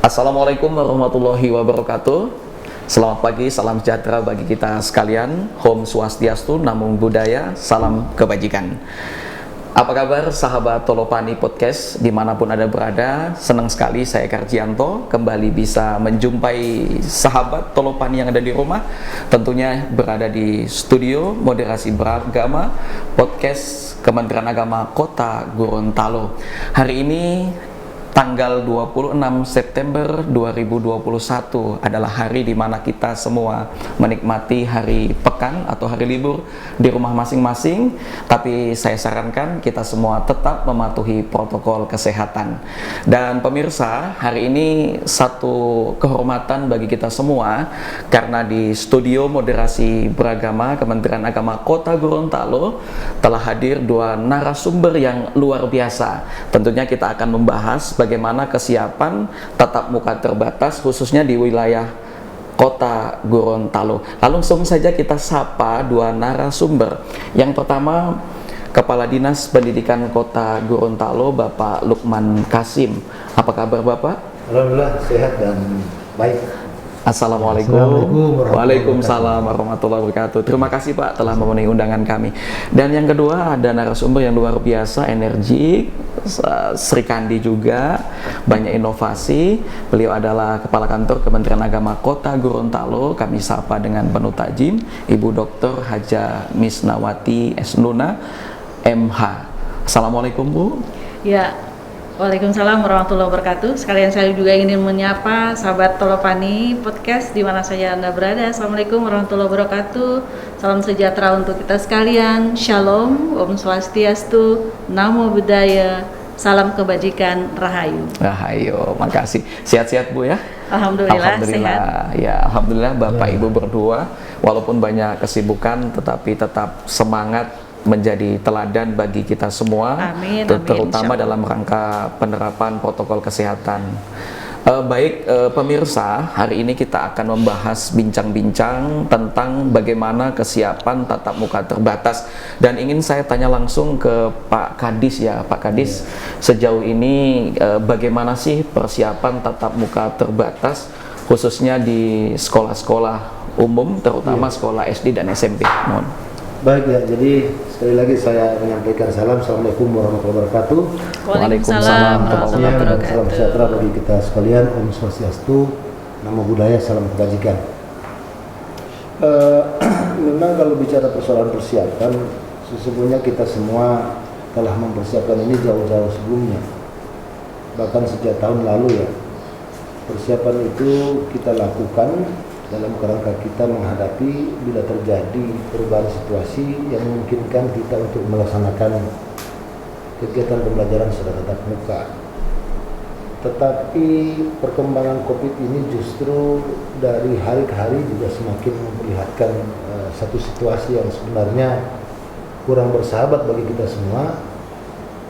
Assalamualaikum warahmatullahi wabarakatuh. Selamat pagi, salam sejahtera bagi kita sekalian. Om Swastiastu, Namo Buddhaya, salam kebajikan. Apa kabar sahabat Tolopani Podcast dimanapun Anda berada? Senang sekali saya Karjianto kembali bisa menjumpai sahabat Tolopani yang ada di rumah. Tentunya berada di studio Moderasi Beragama Podcast Kementerian Agama Kota Gorontalo. Hari ini tanggal 26 September 2021 adalah hari di mana kita semua menikmati hari pekan atau hari libur di rumah masing-masing. Tapi saya sarankan kita semua tetap mematuhi protokol kesehatan. Dan pemirsa, hari ini satu kehormatan bagi kita semua karena di studio Moderasi Beragama Kementerian Agama Kota Gorontalo telah hadir dua narasumber yang luar biasa. Tentunya kita akan membahas bagaimana kesiapan tatap muka terbatas khususnya di wilayah Kota Gorontalo. Langsung saja kita sapa dua narasumber. Yang pertama, Kepala Dinas Pendidikan Kota Gorontalo, Bapak Lukman Kasim. Apa kabar Bapak? Alhamdulillah sehat dan baik. Assalamualaikum. Waalaikumsalam warahmatullahi wabarakatuh. Terima kasih Pak telah memenuhi undangan kami. Dan yang kedua ada narasumber yang luar biasa, energik, Sri Kandi juga, banyak inovasi. Beliau adalah Kepala Kantor Kementerian Agama Kota Gorontalo. Kami sapa dengan penuh takjim, Ibu Dr. Haja Misnawati Esnuna, MH. Assalamualaikum Bu. Ya. Waalaikumsalam warahmatullahi wabarakatuh. Sekalian saya juga ingin menyapa sahabat Tolopani Podcast di mana saja Anda berada. Assalamualaikum warahmatullahi wabarakatuh. Salam sejahtera untuk kita sekalian. Shalom, Om Swastiastu, Namo Buddhaya, salam kebajikan, Rahayu. Rahayu, makasih. Sehat-sehat Bu ya? Alhamdulillah sehat. Ya, alhamdulillah Bapak Ibu berdua walaupun banyak kesibukan tetapi tetap semangat menjadi teladan bagi kita semua. Amin, terutama dalam rangka penerapan protokol kesehatan. Pemirsa, hari ini kita akan membahas bincang-bincang tentang bagaimana kesiapan tatap muka terbatas. Dan ingin saya tanya langsung ke Pak Kadis ya, Pak Kadis, sejauh ini bagaimana sih persiapan tatap muka terbatas khususnya di sekolah-sekolah umum, terutama sekolah SD dan SMP? Mohon. Baik ya, jadi sekali lagi saya menyampaikan salam. Assalamualaikum warahmatullahi wabarakatuh. Waalaikumsalam warahmatullahi wabarakatuh. Salam sejahtera bagi kita sekalian. Om Swastiastu, Namo Buddhaya, salam kebajikan. Memang kalau bicara persoalan persiapan, sesungguhnya kita semua telah mempersiapkan ini jauh-jauh sebelumnya. Bahkan sejak tahun lalu ya. Persiapan itu kita lakukan dalam kerangka kita menghadapi bila terjadi perubahan situasi yang memungkinkan kita untuk melaksanakan kegiatan pembelajaran secara tatap muka. Tetapi perkembangan COVID ini justru dari hari ke hari juga semakin memperlihatkan satu situasi yang sebenarnya kurang bersahabat bagi kita semua,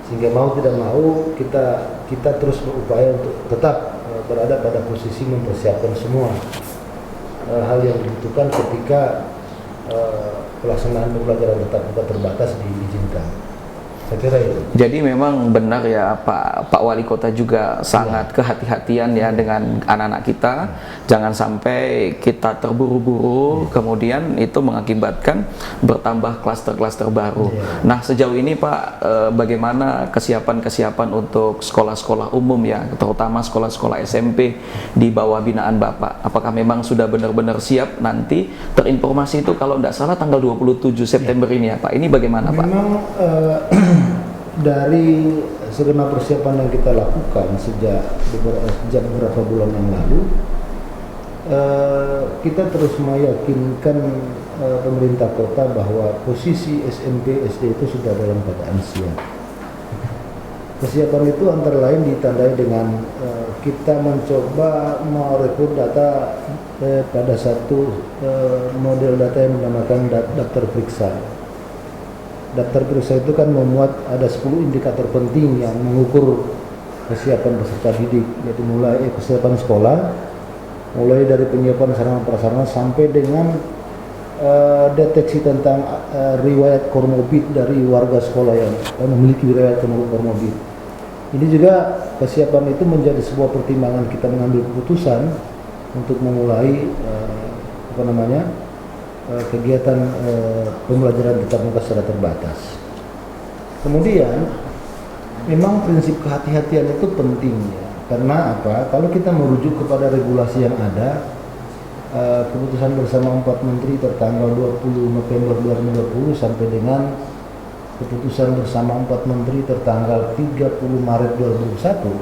sehingga mau tidak mau kita terus berupaya untuk tetap berada pada posisi mempersiapkan semua hal yang dibutuhkan ketika pelaksanaan pembelajaran tatap muka terbatas diizinkan. Saya kira itu. Jadi memang benar ya Pak Wali Kota juga sangat kehati-hatian ya dengan anak-anak kita. Jangan sampai kita terburu-buru kemudian itu mengakibatkan bertambah klaster-klaster baru. Nah sejauh ini Pak, bagaimana kesiapan-kesiapan untuk sekolah-sekolah umum ya, terutama sekolah-sekolah SMP di bawah binaan Bapak? Apakah memang sudah benar-benar siap? Nanti terinformasi itu kalau tidak salah tanggal 27 September ini ya Pak. Ini bagaimana Pak? Memang dari segenap persiapan yang kita lakukan sejak beberapa bulan yang lalu, kita terus meyakinkan pemerintah kota bahwa posisi SMP SD itu sudah dalam keadaan siap. Kesiapan itu antara lain ditandai dengan kita mencoba merekrut data pada satu model data yang dinamakan daftar periksa. Daftar periksa itu kan memuat ada 10 indikator penting yang mengukur kesiapan peserta didik, yaitu mulai kesiapan sekolah, mulai dari penyiapan sarana prasarana sampai dengan deteksi tentang riwayat komorbid dari warga sekolah yang memiliki riwayat komorbid. Ini juga kesiapan itu menjadi sebuah pertimbangan kita mengambil keputusan untuk memulai kegiatan pembelajaran tatap muka secara terbatas. Kemudian memang prinsip kehati-hatian itu penting ya. Karena apa? Kalau kita merujuk kepada regulasi yang ada, keputusan bersama 4 menteri tertanggal 20 November 2020 sampai dengan keputusan bersama 4 menteri tertanggal 30 Maret 2021,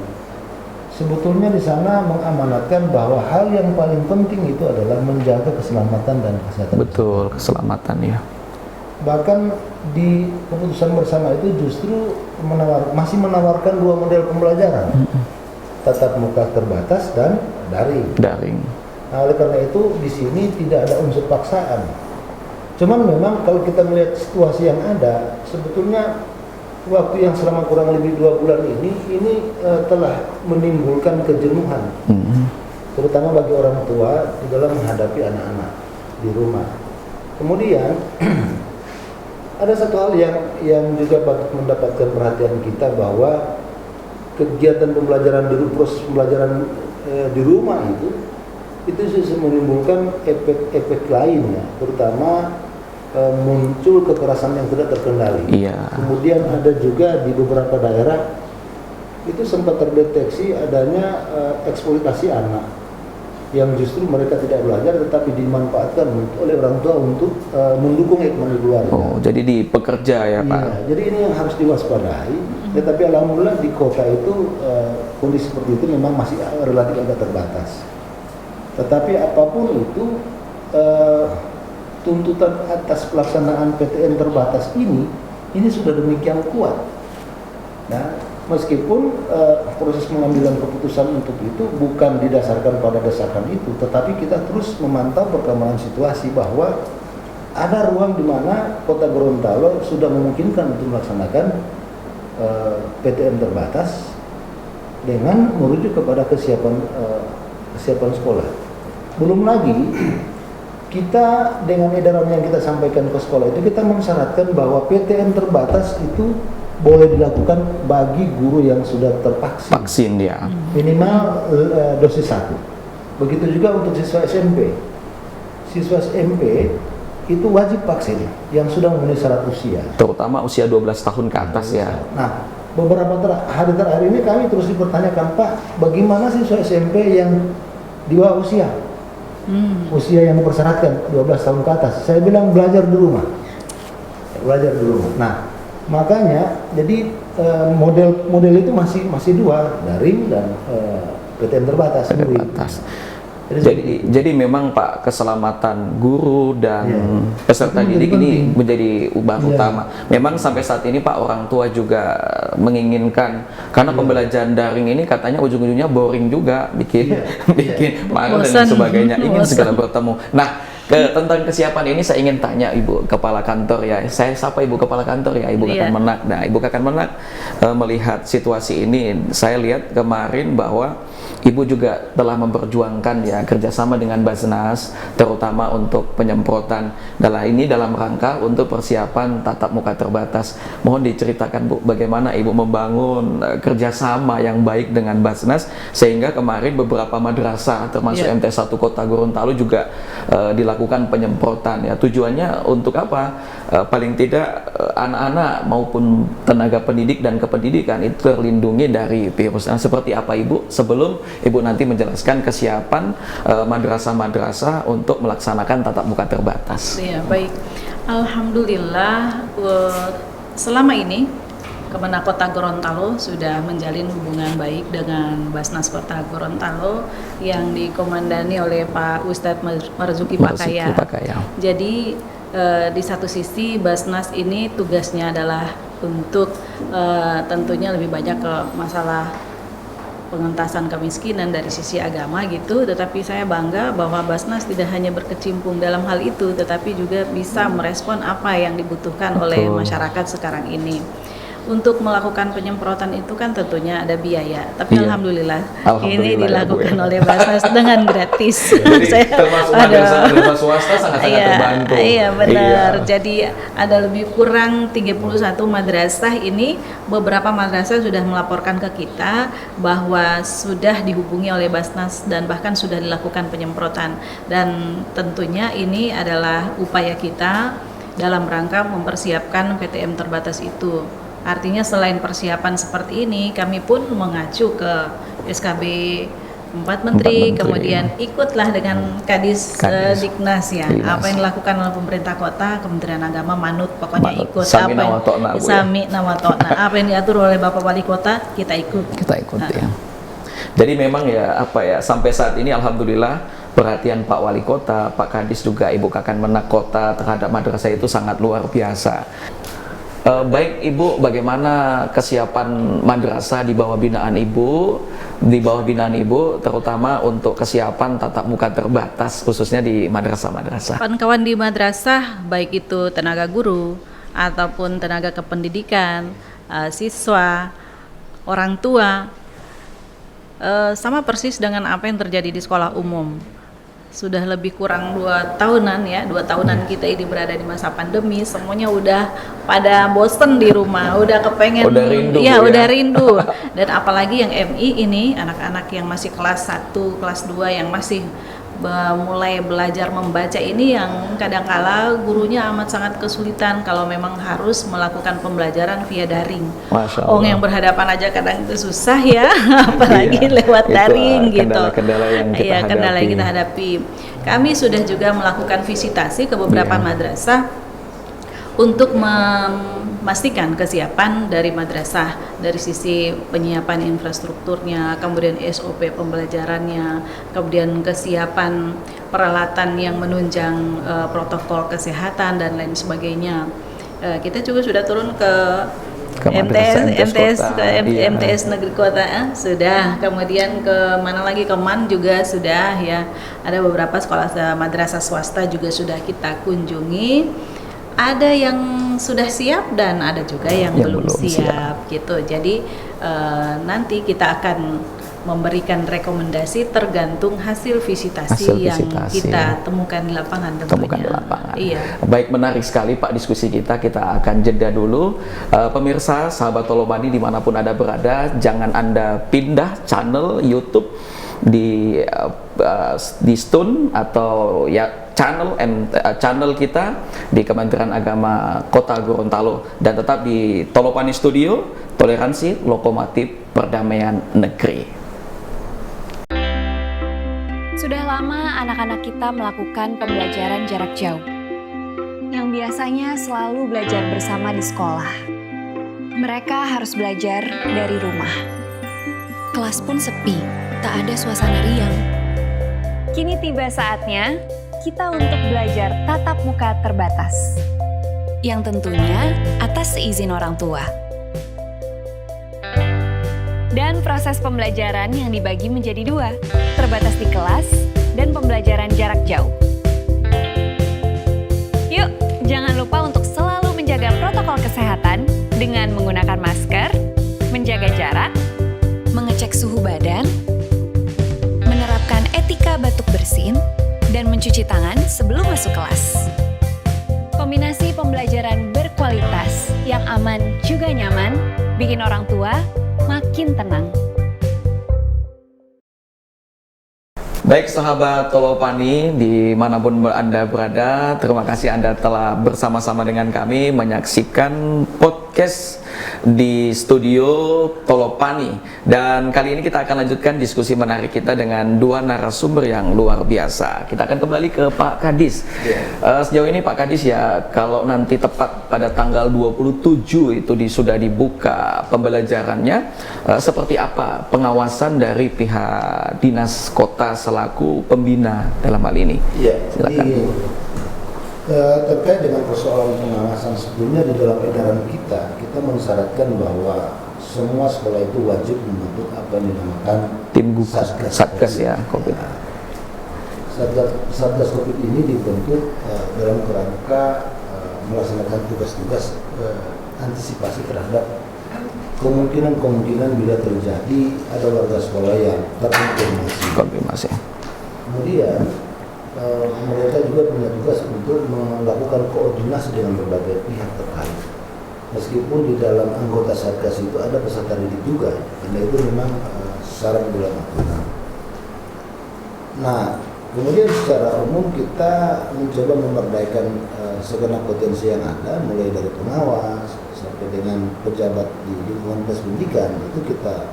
sebetulnya di sana mengamanatkan bahwa hal yang paling penting itu adalah menjaga keselamatan dan kesehatan. Betul, keselamatan ya. Bahkan di keputusan bersama itu justru masih menawarkan 2 model pembelajaran, tatap muka terbatas dan daring. Nah, oleh karena itu di sini tidak ada unsur paksaan. Cuman memang kalau kita melihat situasi yang ada, sebetulnya waktu yang selama kurang lebih 2 bulan ini telah menimbulkan kejenuhan, terutama bagi orang tua di dalam menghadapi anak-anak di rumah. Kemudian ada satu hal yang juga patut mendapatkan perhatian kita, bahwa kegiatan pembelajaran proses pembelajaran di rumah itu bisa menimbulkan efek-efek lainnya, terutama muncul kekerasan yang tidak terkendali. Iya. Kemudian ada juga di beberapa daerah itu sempat terdeteksi adanya eksploitasi anak yang justru mereka tidak belajar tetapi dimanfaatkan oleh orang tua untuk mendukung ekonomi keluarga. Oh, jadi di pekerja ya Pak? Iya, jadi ini yang harus diwaspadai. Tetapi alhamdulillah di kota itu kondisi seperti itu memang masih relatif agak terbatas. Tetapi apapun itu, tuntutan atas pelaksanaan PTM terbatas ini sudah demikian kuat. Nah, meskipun proses pengambilan keputusan untuk itu bukan didasarkan pada desakan itu, tetapi kita terus memantau perkembangan situasi bahwa ada ruang di mana Kota Gorontalo sudah memungkinkan untuk melaksanakan PTM terbatas dengan merujuk kepada kesiapan sekolah. Belum lagi kita dengan edaran yang kita sampaikan ke sekolah itu kita mensyaratkan bahwa PTM terbatas itu boleh dilakukan bagi guru yang sudah tervaksin ya. Minimal dosis 1. Begitu juga untuk siswa SMP. Siswa SMP itu wajib vaksin yang sudah memenuhi syarat usia. Terutama usia 12 tahun ke atas ya. Nah, beberapa hari terakhir ini kami terus dipertanyakan, Pak, bagaimana siswa SMP yang di bawah usia? Usia yang dipersyaratkan 12 tahun ke atas. Saya bilang belajar di rumah. Nah, makanya jadi model itu masih 2, daring dan PTM terbatas. Jadi memang Pak, keselamatan guru dan peserta didik ini menjadi utama. Memang sampai saat ini Pak, orang tua juga menginginkan, karena pembelajaran daring ini katanya ujung-ujungnya boring juga, bikin malu dan sebagainya, ingin segera bertemu. Nah, tentang kesiapan ini saya ingin tanya Ibu Kepala Kantor ya. Saya sapa Ibu Kepala Kantor ya, Ibu Kakan Menak. Nah, Ibu Kakan Menak melihat situasi ini, saya lihat kemarin bahwa Ibu juga telah memperjuangkan ya kerjasama dengan Basnas, terutama untuk penyemprotan. Ini dalam rangka untuk persiapan tatap muka terbatas. Mohon diceritakan Bu, bagaimana Ibu membangun kerjasama yang baik dengan Basnas, sehingga kemarin beberapa madrasah termasuk MT1 Kota Gorontalo juga dilakukan penyemprotan ya. Tujuannya untuk apa? Paling tidak anak-anak maupun tenaga pendidik dan kependidikan itu terlindungi dari virus. Nah, seperti apa Ibu sebelum Ibu nanti menjelaskan kesiapan madrasah-madrasah untuk melaksanakan tatap muka terbatas? Ya, baik. Alhamdulillah selama ini Kemenak Kota Gorontalo sudah menjalin hubungan baik dengan Basnas Kota Gorontalo yang dikomandani oleh Pak Ustadz Marzuki Pakaya. Jadi di satu sisi Basnas ini tugasnya adalah untuk tentunya lebih banyak ke masalah pengentasan kemiskinan dari sisi agama gitu, tetapi saya bangga bahwa Basnas tidak hanya berkecimpung dalam hal itu, tetapi juga bisa merespon apa yang dibutuhkan oleh masyarakat sekarang ini. untuk melakukan penyemprotan itu kan tentunya ada biaya, tapi Iya. alhamdulillah, Alhamdulillah ini ya, Bu, dilakukan ya. oleh Basnas dengan gratis. Jadi Saya- termasuk aduh. madrasah swasta sangat-sangat Iya, terbantu. iya benar. Iya. Jadi ada lebih kurang 31 madrasah ini, beberapa madrasah sudah melaporkan ke kita bahwa sudah dihubungi oleh Basnas dan bahkan sudah dilakukan penyemprotan. Dan tentunya ini adalah upaya kita dalam rangka mempersiapkan PTM terbatas itu. Artinya selain persiapan seperti ini, kami pun mengacu ke SKB 4 Menteri, Menteri. kemudian ikutlah dengan Kadis, Kadis. Diknas ya. Diknas. Apa yang dilakukan oleh pemerintah kota, Kementerian Agama manut, pokoknya Manut. ikut. Sami apa yang- nawatokna, Bu, ya. Sami nawatokna. Apa yang diatur oleh Bapak Wali Kota, kita ikut. Kita ikut Nah. ya. Jadi memang ya sampai saat ini alhamdulillah perhatian Pak Wali Kota, Pak Kadis juga Ibu Kakan Menak Kota terhadap madrasah itu sangat luar biasa. Baik Ibu, bagaimana kesiapan madrasah di bawah binaan Ibu, terutama untuk kesiapan tatap muka terbatas khususnya di madrasah-madrasah. Kawan-kawan di madrasah, baik itu tenaga guru ataupun tenaga kependidikan, siswa, orang tua, sama persis dengan apa yang terjadi di sekolah umum. Sudah lebih kurang 2 tahunan ya, 2 tahunan kita ini berada di masa pandemi, semuanya udah pada bosen di rumah, udah kepengen, Udah rindu, ya, Bu, ya. udah rindu. Dan apalagi yang MI ini, anak-anak yang masih kelas 1, kelas 2 yang masih mulai belajar membaca ini, yang kadangkala gurunya amat sangat kesulitan kalau memang harus melakukan pembelajaran via daring. Masya Allah. Yang berhadapan aja kadang itu susah ya, apalagi Iya, lewat itu, daring gitu. kendala-kendala yang kita Iya, kendala yang hadapi. kita hadapi. Kami sudah juga melakukan visitasi ke beberapa Iya. madrasah untuk memastikan kesiapan dari madrasah dari sisi penyiapan infrastrukturnya, kemudian SOP pembelajarannya, kemudian kesiapan peralatan yang menunjang protokol kesehatan dan lain sebagainya. Kita juga sudah turun ke MTS kota. ke Iya. MTS negeri kota sudah, kemudian ke mana lagi, ke MAN juga sudah ya. Ada beberapa sekolah madrasah swasta juga sudah kita kunjungi. Ada yang sudah siap dan ada juga yang belum siap gitu. Jadi nanti kita akan memberikan rekomendasi tergantung hasil visitasi yang kita temukan di lapangan tentunya. Iya. Baik, menarik sekali Pak diskusi kita. Kita akan jeda dulu. Pemirsa, sahabat Tolopani dimanapun Anda berada, jangan Anda pindah channel YouTube di Stun atau ya channel kita di Kementerian Agama Kota Gorontalo, dan tetap di Tolopani Studio, toleransi lokomotif perdamaian negeri. Sudah lama anak-anak kita melakukan pembelajaran jarak jauh, yang biasanya selalu belajar bersama di sekolah. Mereka harus belajar dari rumah. Kelas pun sepi, tak ada suasana riang. Kini tiba saatnya kita untuk belajar tatap muka terbatas, yang tentunya atas seizin orang tua. Dan proses pembelajaran yang dibagi menjadi 2, terbatas di kelas dan pembelajaran jarak jauh. Yuk, jangan lupa untuk selalu menjaga protokol kesehatan dengan menggunakan masker, menjaga jarak, mengecek suhu badan, menerapkan etika batuk bersin, dan mencuci tangan sebelum masuk kelas. Kombinasi pembelajaran berkualitas yang aman juga nyaman bikin orang tua makin tenang. Baik sahabat Tolopani, dimanapun Anda berada, terima kasih Anda telah bersama-sama dengan kami menyaksikan podcast di studio Tolopani. Dan kali ini kita akan lanjutkan diskusi menarik kita dengan 2 narasumber yang luar biasa. Kita akan kembali ke Pak Kadis. Sejauh ini Pak Kadis ya, kalau nanti tepat pada tanggal 27 itu sudah dibuka pembelajarannya, seperti apa pengawasan dari pihak dinas kota selaku pembina dalam hal ini? Iya, silakan. Terkait dengan persoalan pengawasan, sebelumnya di dalam edaran kita mensyaratkan bahwa semua sekolah itu wajib membentuk apa yang dinamakan tim gugus satgas ya COVID. Satgas COVID ini dibentuk dalam kerangka melaksanakan tugas-tugas antisipasi terhadap kemungkinan bila terjadi ada warga sekolah yang terkonfirmasi. Konfirmasi. Kemudian mereka juga punya tugas untuk melakukan koordinasi dengan berbagai pihak terkait. Meskipun di dalam anggota Satgas itu ada peserta didik juga, karena itu memang secara bulan aturan. Nah, kemudian secara umum kita mencoba memberdayakan segenap potensi yang ada, mulai dari pengawas sampai dengan pejabat di lingkungan dinas pendidikan, itu kita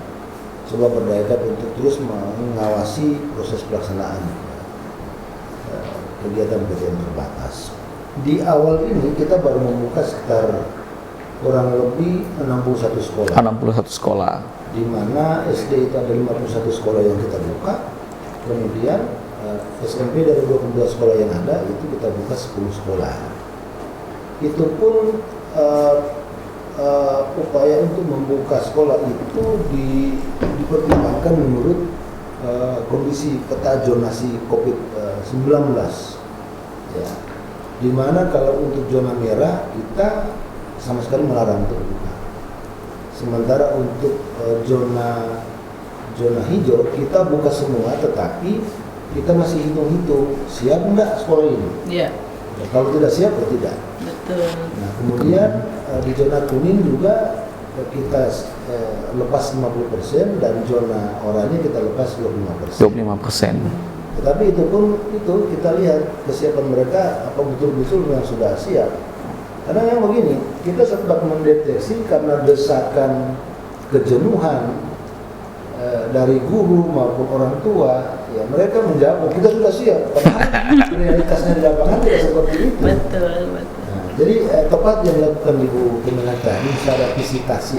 coba berdayakan untuk terus mengawasi proses pelaksanaan kegiatan terbatas. Di awal ini kita baru membuka sekitar kurang lebih 61 sekolah. 61 sekolah. Di mana SD itu ada 51 sekolah yang kita buka. Kemudian SMP dari 22 sekolah yang ada itu kita buka 10 sekolah. Itu pun upaya untuk membuka sekolah itu dipertimbangkan menurut kondisi peta zonasi COVID-19. Ya. Di mana kalau untuk zona merah kita sama sekali melarang untuk buka. Sementara untuk zona hijau kita buka semua, tetapi kita masih hitung-hitung siap enggak sekolah ini. Iya. Ya, kalau tidak siap ya tidak. Betul. Nah kemudian di zona kuning juga kita lepas 50% dan zona oranye kita lepas 25%. 25%. Tetapi itu pun kita lihat kesiapan mereka apa betul-betul yang sudah siap. Karena yang begini, kita sempat mendeteksi karena desakan kejenuhan dari guru maupun orang tua, ya mereka menjawab kita sudah siap. Padahal realitasnya di lapangan tidak seperti itu. Betul. Nah, jadi tepat yang dilakukan Ibu Kemenag tadi secara visitasi,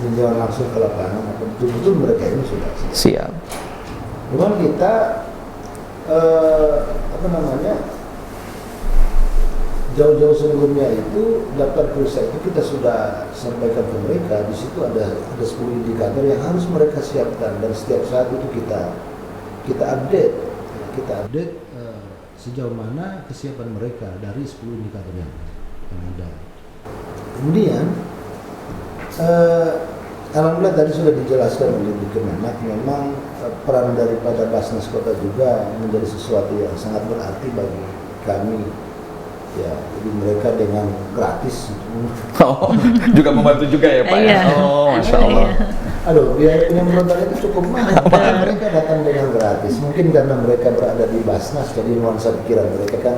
menjawab langsung ke lapangan, betul-betul mereka ini sudah siap. Cuman kita jauh-jauh sebelumnya itu daftar periksa itu kita sudah sampaikan ke mereka. Di situ ada 10 indikator yang harus mereka siapkan dan setiap saat itu kita update sejauh mana kesiapan mereka dari 10 indikator yang ada. Kemudian alhamdulillah tadi sudah dijelaskan oleh Bu Kemenag, memang peran daripada Basnas Kota juga menjadi sesuatu yang sangat berarti bagi kami. Ya, jadi mereka dengan gratis. Oh, juga membantu juga ya Pak ya? Oh, Masya Allah. Aduh, biaya penyemprotan itu cukup mahal. Mereka datang dengan gratis. Mungkin karena mereka berada di Basnas, jadi nuansa pikiran mereka kan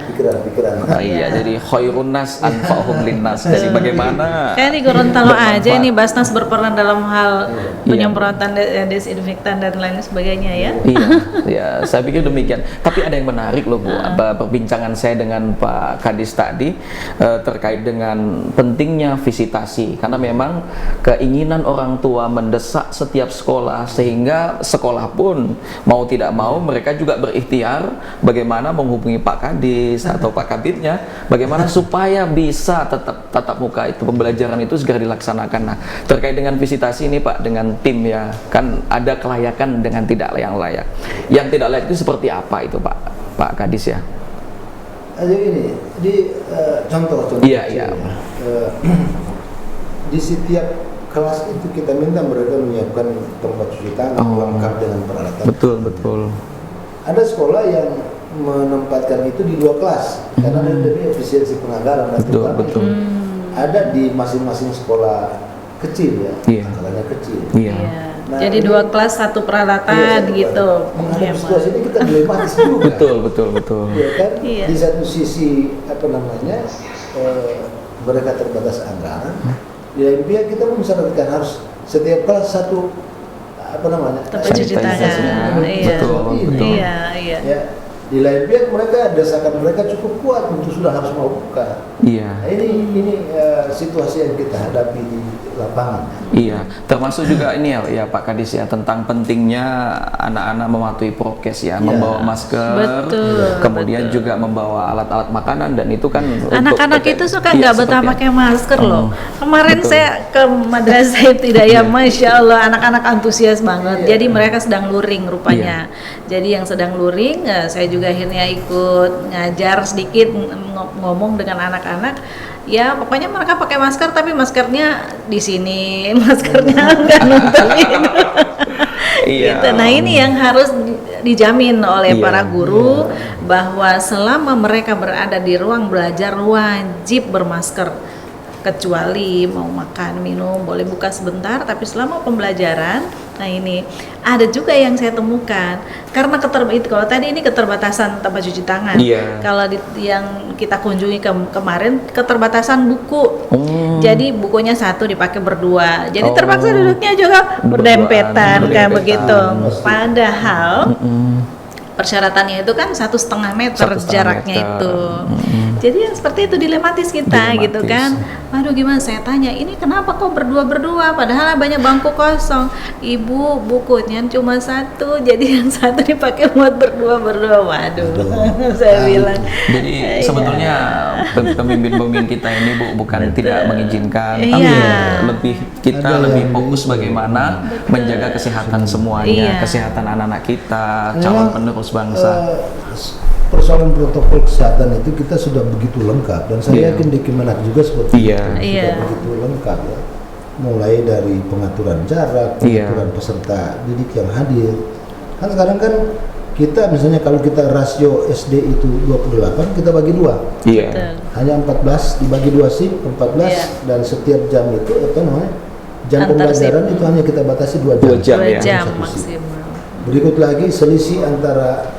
pikiran-pikiran. Iya, jadi khairun nas anfa'uhum linnas. Jadi bagaimana? Kayak di Gorontalo aja ini Basnas berperan dalam hal penyemprotan desinfektan dan lain sebagainya ya. Iya, ya, saya pikir demikian. Tapi ada yang menarik loh Bu, perbincangan saya dengan Pak Kadis tadi terkait dengan pentingnya visitasi, karena memang keinginan orang tua mendesak setiap sekolah, sehingga sekolah pun mau tidak mau mereka juga berikhtiar bagaimana menghubungi Pak Kadis atau Pak Kabitnya, bagaimana supaya bisa tatap muka itu, pembelajaran itu segera dilaksanakan. Nah, terkait dengan visitasi ini Pak, dengan tim ya, kan ada kelayakan dengan tidak yang layak. Yang tidak layak itu seperti apa itu Pak Kadis ya? Jadi ini contoh. Iya. Di setiap kelas itu kita minta mereka menyiapkan tempat cuci tangan lengkap dengan peralatan. Betul. Ada sekolah yang menempatkan itu di 2 kelas karena dari efisiensi penganggaran dan betul. Ada di masing-masing sekolah kecil ya, anggarannya kecil. Iya. Nah, jadi 2 kelas 1 peralatan gitu. Menghadapi situasi ini kita dilematis juga. Betul. Ya kan? Iya. Di satu sisi mereka terbatas anggaran. Di lain pihak kita pun mensyaratkan harus setiap kelas 1 tempat cuci tangan. Iya. Ya, di lain pihak mereka desakan mereka cukup kuat untuk sudah harus mau buka. Iya. Nah, ini situasi yang kita hadapi di lapangan. Iya, termasuk juga ini ya Pak Kadis ya, tentang pentingnya anak-anak mematuhi prokes ya, membawa masker, kemudian juga membawa alat-alat makanan, dan itu kan anak-anak itu suka nggak betah pakai masker loh. Kemarin saya ke Madrasah Ibtidaiyah, Masya Allah, anak-anak antusias banget. Jadi mereka sedang luring rupanya. Jadi yang sedang luring, saya juga juga akhirnya ikut ngajar sedikit ngomong dengan anak-anak. Ya pokoknya mereka pakai masker tapi maskernya di sini, maskernya nggak nutupin. Iya. Gitu. Nah ini yang harus dijamin oleh Iya. para guru bahwa selama mereka berada di ruang belajar wajib bermasker, kecuali mau makan minum boleh buka sebentar, tapi selama pembelajaran. Nah ini ada juga yang saya temukan karena kalau tadi ini keterbatasan tempat cuci tangan. Iya. Kalau yang kita kunjungi kemarin keterbatasan buku. Jadi bukunya satu dipakai berdua. Jadi terpaksa duduknya juga berdempetan kayak begitu. Padahal persyaratannya itu kan 1,5 meter 1,5 jaraknya meter. itu. Jadi yang seperti itu dilematis kita Dilematis. gitu kan. Aduh gimana, saya tanya ini kenapa kok berdua padahal banyak bangku kosong. Ibu bukunya cuma satu, jadi yang satu dipakai buat berdua. Waduh. Saya bilang. Jadi sebetulnya pemimpin-pemimpin kita ini Bu bukan tidak mengizinkan, tapi Iya. kita Ada lebih yang fokus bagaimana menjaga kesehatan semuanya, Iya. kesehatan anak-anak kita, Memang, calon penerus bangsa. Persoalan protokol kesehatan itu kita sudah begitu lengkap dan saya Iya. yakin di Kemenak juga seperti Iya. itu Iya. sudah begitu lengkap ya. Mulai dari pengaturan jarak, Iya. pengaturan peserta didik yang hadir. Kan sekarang kan kita misalnya kalau kita rasio SD itu 28 kita bagi 2. Iya. Betul. Hanya 14 dibagi 2 shift 14 Iya. dan setiap jam itu apa namanya? Jam Antar pembelajaran shift. itu hanya kita batasi 2 2 jam. jam 2 ya. jam Satu shift. maksimal. Berikut lagi selisih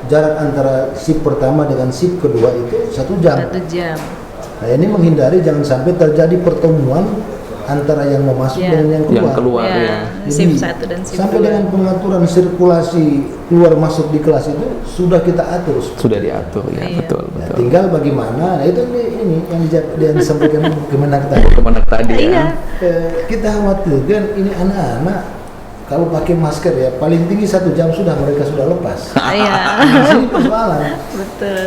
jarak antara shift pertama dengan shift kedua itu 1 jam. 1 jam. Nah ini menghindari jangan sampai terjadi pertemuan antara yang mau masuk Ya. dengan yang keluar. Yang keluar Ya, ya. shift 1 dan shift sampai 2. dengan pengaturan sirkulasi keluar masuk di kelas itu sudah kita atur. Sudah diatur ya, Iya. betul. Nah, tinggal bagaimana, nah itu ini yang disampaikan Kemenak tadi. Kemana tadi Iya. ya? Kita khawatir kan ini anak-anak kalau pakai masker ya paling tinggi 1 jam sudah mereka sudah lepas. Iya. Di sini persoalan. Betul.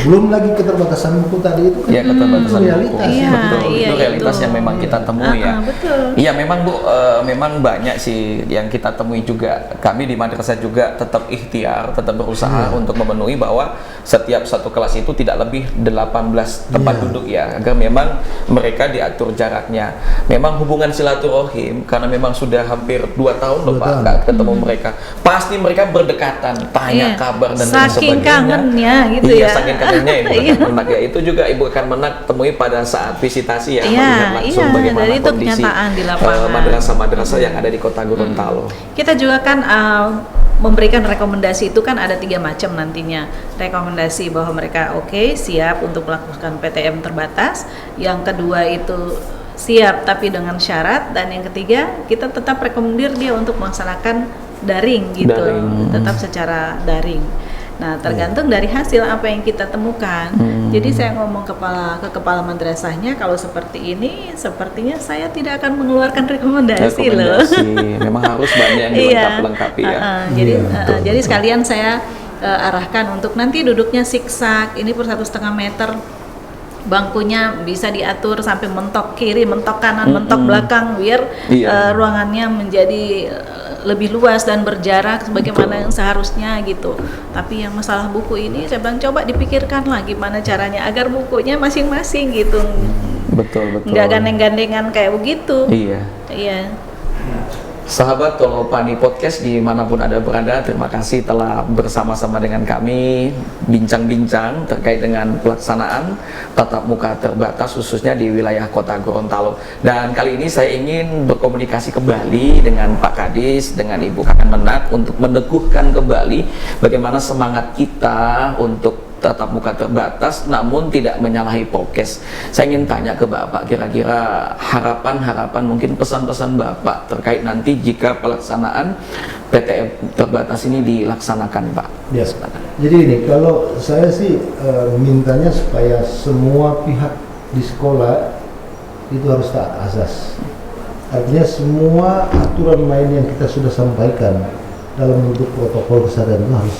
Belum lagi keterbatasan buku tadi itu kan Ya keterbatasan realitas. buku. Iya, Betul. iya, Itu realitas itu. yang memang kita temui ya. Betul. Iya memang Bu, memang banyak sih yang kita temui juga. Kami di madrasah juga tetap ikhtiar, tetap berusaha untuk memenuhi bahwa setiap satu kelas itu tidak lebih 18 tempat Iya. duduk ya, agar memang mereka diatur jaraknya. Memang hubungan silaturahim karena memang sudah hampir 2 tahun loh 2 Pak tahun. nggak ketemu mereka. Pasti mereka berdekatan, tanya Iya. kabar dan lain Saking sebagainya. kangennya gitu Iya, ya. saking kangennya Ibu Iya. Akan Menak ya. Itu juga Ibu Akan Menak temui pada saat visitasi ya, Iya, melihat langsung iya, bagaimana dari itu kondisi kenyataan di lapangan. madrasah-madrasah yang ada di Kota Gorontalo. Kita juga kan memberikan rekomendasi itu kan ada 3 macam nantinya. Rekomendasi bahwa mereka oke, siap untuk melakukan PTM terbatas. Yang kedua itu siap tapi dengan syarat, dan yang ketiga kita tetap rekomendir dia untuk melaksanakan daring gitu. Daring. Tetap secara daring. Nah, tergantung dari hasil apa yang kita temukan. Jadi saya ngomong ke kepala madrasahnya, kalau seperti ini sepertinya saya tidak akan mengeluarkan rekomendasi loh. Rekomendasi memang harus banyak yang dilengkapi ya. Jadi Iya, betul, jadi sekalian saya arahkan untuk nanti duduknya siksak, ini per 1,5 meter, bangkunya bisa diatur sampai mentok kiri, mentok kanan, mentok belakang, biar Iya. ruangannya menjadi lebih luas dan berjarak sebagaimana yang seharusnya gitu. Tapi yang masalah buku ini saya bilang coba dipikirkan lah gimana caranya agar bukunya masing-masing gitu, Betul. nggak gandeng-gandengan kayak begitu. Iya. Iya. Sahabat Tolopani Podcast dimanapun Anda berada, terima kasih telah bersama-sama dengan kami bincang-bincang terkait dengan pelaksanaan tatap muka terbatas khususnya di wilayah Kota Gorontalo. Dan kali ini saya ingin berkomunikasi kembali dengan Pak Kadis, dengan Ibu Akan Menak untuk meneguhkan kembali bagaimana semangat kita untuk tatap muka terbatas namun tidak menyalahi prokes. Saya ingin tanya ke Bapak, kira-kira harapan mungkin pesan-pesan Bapak terkait nanti jika pelaksanaan PTM terbatas ini dilaksanakan Pak. Ya. Jadi ini kalau saya sih mintanya supaya semua pihak di sekolah itu harus taat azas. Artinya semua aturan main yang kita sudah sampaikan dalam bentuk protokol kesehatan itu harus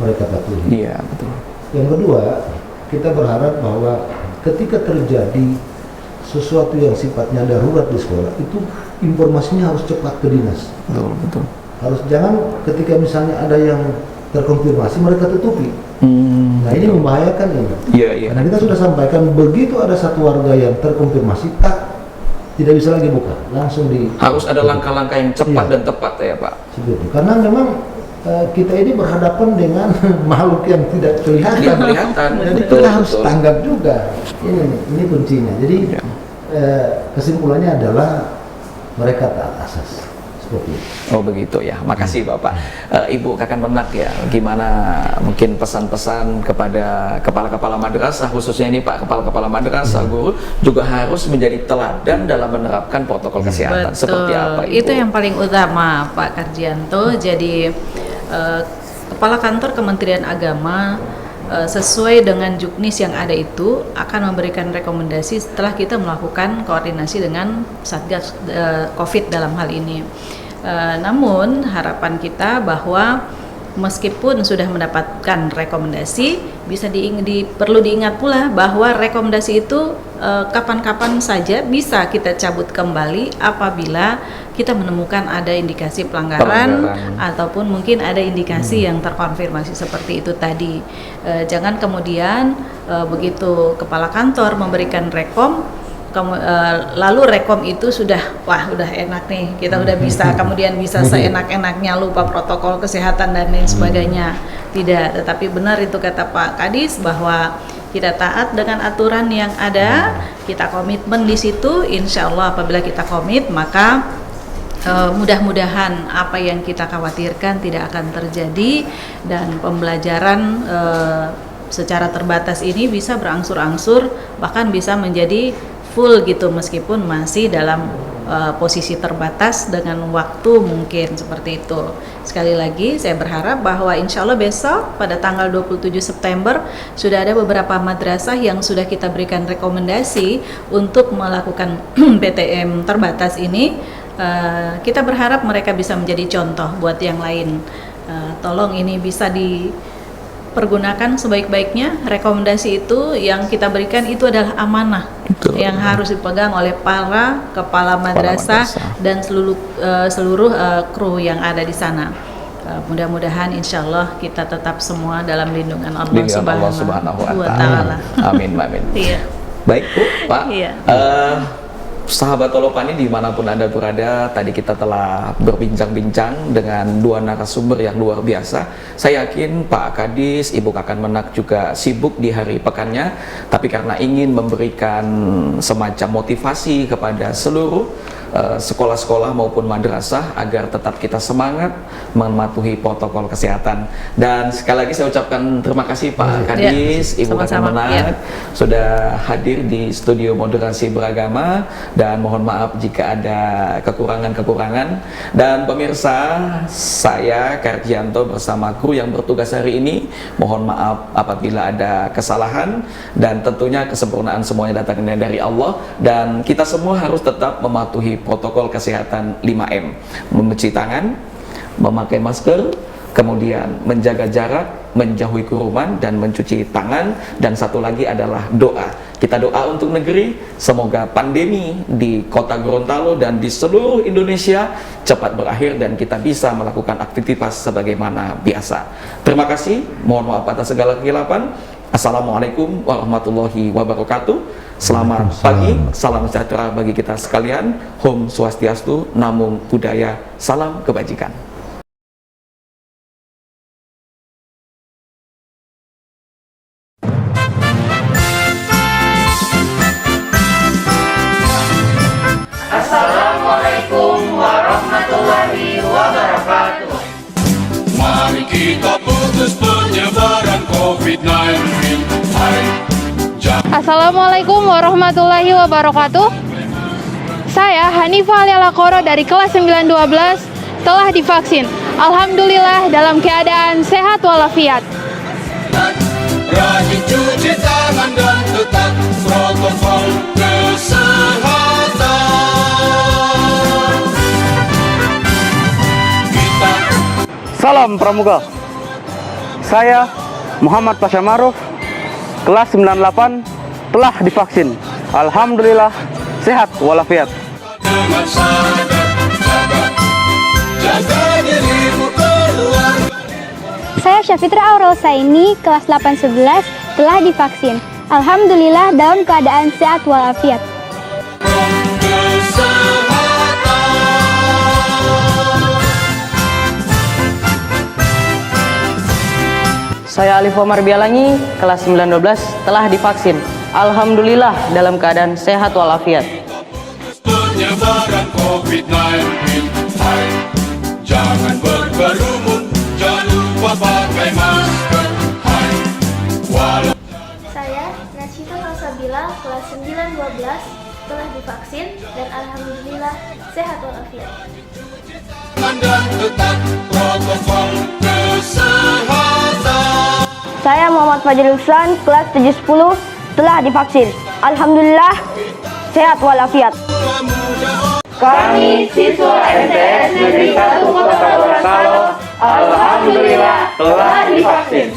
mereka patuhi. Iya, betul. Yang kedua, kita berharap bahwa ketika terjadi sesuatu yang sifatnya darurat di sekolah, itu informasinya harus cepat ke dinas. Betul. Harus jangan ketika misalnya ada yang terkonfirmasi mereka tutupi. Nah ini membahayakan ini. Iya. Karena kita sudah sampaikan begitu ada satu warga yang terkonfirmasi tidak bisa lagi buka, langsung harus ada langkah-langkah yang cepat Iya. dan tepat ya Pak. Seperti. Karena memang kita ini berhadapan dengan makhluk yang tidak kelihatan. Tidak kelihatan. Jadi Betul, kita harus betul. tanggap juga. Ini kuncinya. Jadi Ya. kesimpulannya adalah mereka taat asas. Seperti itu. Oh begitu ya, makasih Bapak. Ibu Kakan Menak ya, gimana mungkin pesan-pesan kepada kepala-kepala madrasah, khususnya ini Pak, kepala-kepala madrasah, guru juga harus menjadi teladan dalam menerapkan protokol kesehatan. Seperti apa Ibu? Itu yang paling utama Pak Karjianto. Jadi Kepala Kantor Kementerian Agama sesuai dengan juknis yang ada itu akan memberikan rekomendasi setelah kita melakukan koordinasi dengan Satgas COVID dalam hal ini. Namun harapan kita bahwa meskipun sudah mendapatkan rekomendasi, perlu diingat pula bahwa rekomendasi itu kapan-kapan saja bisa kita cabut kembali apabila kita menemukan ada indikasi pelanggaran ataupun mungkin ada indikasi yang terkonfirmasi seperti itu tadi. Jangan kemudian begitu kepala kantor memberikan rekom, lalu rekom itu sudah enak nih, kita udah bisa, kemudian bisa seenak-enaknya lupa protokol kesehatan dan lain sebagainya. Tidak, tetapi benar itu kata Pak Kadis bahwa kita taat dengan aturan yang ada, kita komitmen di situ. Insya Allah apabila kita komit, maka mudah-mudahan apa yang kita khawatirkan tidak akan terjadi dan pembelajaran secara terbatas ini bisa berangsur-angsur, bahkan bisa menjadi full gitu meskipun masih dalam posisi terbatas dengan waktu mungkin seperti itu. Sekali lagi saya berharap bahwa insya Allah besok pada tanggal 27 September sudah ada beberapa madrasah yang sudah kita berikan rekomendasi untuk melakukan PTM terbatas ini. Kita berharap mereka bisa menjadi contoh buat yang lain. Tolong ini bisa dipergunakan sebaik-baiknya. Rekomendasi itu yang kita berikan itu adalah amanah. Betul. Yang harus dipegang oleh para kepala madrasah dan seluruh kru yang ada di sana. Mudah-mudahan insya Allah kita tetap semua dalam lindungan Allah Subhanahu wa Ta'ala. Amin. Iya. Baik Bu, Pak. Iya. Sahabat Tolopani dimanapun Anda berada, tadi kita telah berbincang-bincang dengan dua narasumber yang luar biasa. Saya yakin Pak Kadis, Ibu Kakan Menak juga sibuk di hari pekannya, tapi karena ingin memberikan semacam motivasi kepada seluruh sekolah-sekolah maupun madrasah agar tetap kita semangat mematuhi protokol kesehatan. Dan sekali lagi saya ucapkan terima kasih Pak Kadis, Ibu Kakan Menak sudah hadir di studio moderasi beragama, dan mohon maaf jika ada kekurangan-kekurangan. Dan pemirsa, saya Karjianto bersama kru yang bertugas hari ini mohon maaf apabila ada kesalahan, dan tentunya kesempurnaan semuanya datangnya dari Allah, dan kita semua harus tetap mematuhi protokol kesehatan 5M, mencuci tangan, memakai masker, kemudian menjaga jarak, menjauhi kerumun dan mencuci tangan, dan satu lagi adalah doa. Kita doa untuk negeri, semoga pandemi di kota Gorontalo dan di seluruh Indonesia cepat berakhir dan kita bisa melakukan aktivitas sebagaimana biasa. Terima kasih, mohon maaf atas segala kehilapan. Assalamualaikum warahmatullahi wabarakatuh. Selamat pagi, salam sejahtera bagi kita sekalian. Om Swastiastu, Namo Buddhaya, salam kebajikan. Assalamualaikum warahmatullahi wabarakatuh. Mari kita putus penyebaran COVID-19. Assalamualaikum warahmatullahi wabarakatuh. Saya Hanifah Alia Lakoro dari kelas 912 telah divaksin. Alhamdulillah dalam keadaan sehat walafiat. Rajin cuci tangan dan tetap protokol kesehatan. Salam Pramuka. Saya Muhammad Pasha Maruf, kelas 98 telah divaksin. Alhamdulillah sehat walafiat. Dengan sadar, jaga dirimu keluar. Saya Syafitra Aurel Saini, kelas 811, telah divaksin. Alhamdulillah dalam keadaan sehat walafiat. Saya Alif Omar Bialangi, kelas 912, telah divaksin. Alhamdulillah dalam keadaan sehat walafiat. Penyebaran COVID-19, hai, jangan berkerumun, jangan lupa pakai masker, hai, walau. Saya Nasyifa Salsabila, kelas 912, telah divaksin dan alhamdulillah sehat walafiat. Dan tetap protokol kesehatan. Saya Muhammad Fajrul Ihsan, kelas 710, telah divaksin. Alhamdulillah sehat walafiat. Kami siswa MTS Negeri 1 Kota Gorontalo, alhamdulillah telah divaksin.